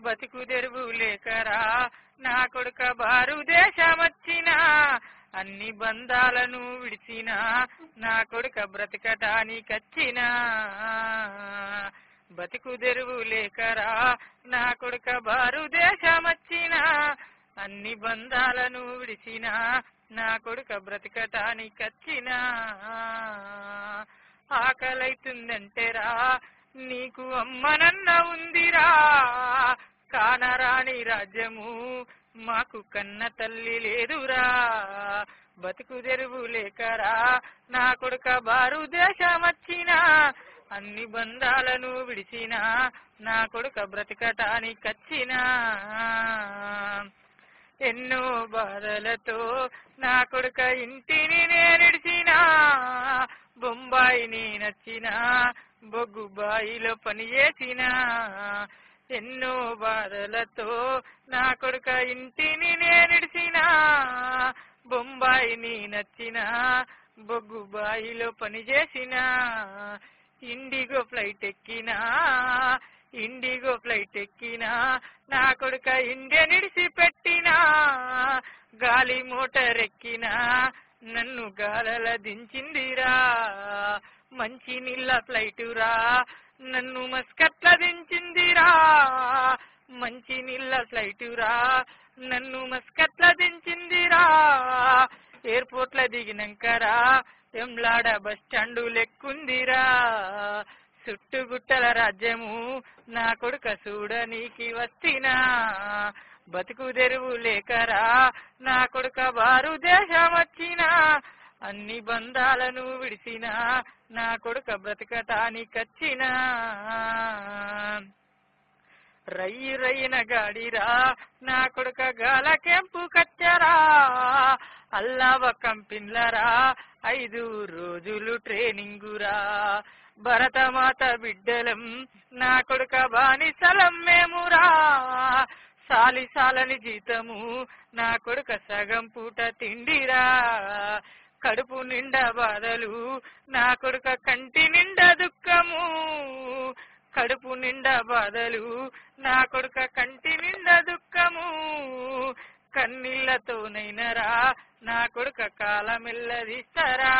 బతుకు తెరువు లేకరా నా కొడుక భారతదేశమొచ్చినా అన్ని బంధాలను విడిచినా నా కొడుక బ్రతకటానికచ్చినా బతుకు తెరువు లేకరా నా కొడుక భారతదేశమొచ్చినా అన్ని బంధాలను విడిచినా నా కొడుక బ్రతకటానికచ్చినా ఆకలైతుందంటేరా నీకు అమ్మనన్న ఉందిరా కానరాని రాజ్యము మాకు కన్న తల్లి లేదురా బతుకు తెరువు లేకరా నా కొడుక భారతదేశమొచ్చినా అన్ని బంధాలను విడిచినా నా కొడుక బ్రతకటానికచ్చినా ఎన్నో బాధలతో నా కొడుక ఇంటిని నేనిడిచినా బొంబాయిని నచ్చినా బొగ్గుబాయిలో పనిచేసినా ఎన్నో బాధలతో నా కొడుక ఇంటిని నేనిడిచినా బొంబాయిని నచ్చినా బొగ్గుబాయిలో పనిచేసినా ఇండిగో ఫ్లైట్ ఎక్కినా నా కొడుక ఇండియా నిడిచిపెట్టినా గాలి మోటార్ ఎక్కినా నన్ను గాలల దించిందిరా మంచి నీళ్ళ ఫ్లైటురా నన్ను మస్కట్ల దించిందిరా మంచి నీళ్ళ ఫ్లైటురా నన్ను మస్కట్ల దించిందిరా ఎయిర్పోర్ట్ల దిగినంకరా వెమ్లాడ బస్ స్టాండు లెక్కుందిరా చుట్టుగుట్టల రాజ్యము నా కొడుక చూడనీకి వస్తినా బతుకు తెరువు లేకరా నా కొడుక భారతదేశమొచ్చినా అన్ని బంధాలను విడిచినా నా కొడుక బ్రతకటానికచ్చినా రయ్యిన గాడిరా నా కొడుక గాల కెంపు కచ్చరా అల్లావ కంపిన్లరా 5 రోజులు ట్రైనింగురా భరతమాత బిడ్డలం నా కొడుక బానిసలం మేమురా సాలిసాలని జీతము నా కొడుక సగం పూట తిండిరా కడుపు నిండా బాధలు నా కొడుక కంటి నిండా దుఃఖము కడుపు నిండా బాధలు నా కొడుక కంటి నిండా దుఃఖము కన్నీళ్లతోనైనరా నా కొడుక కాలమెల్లదీస్తారా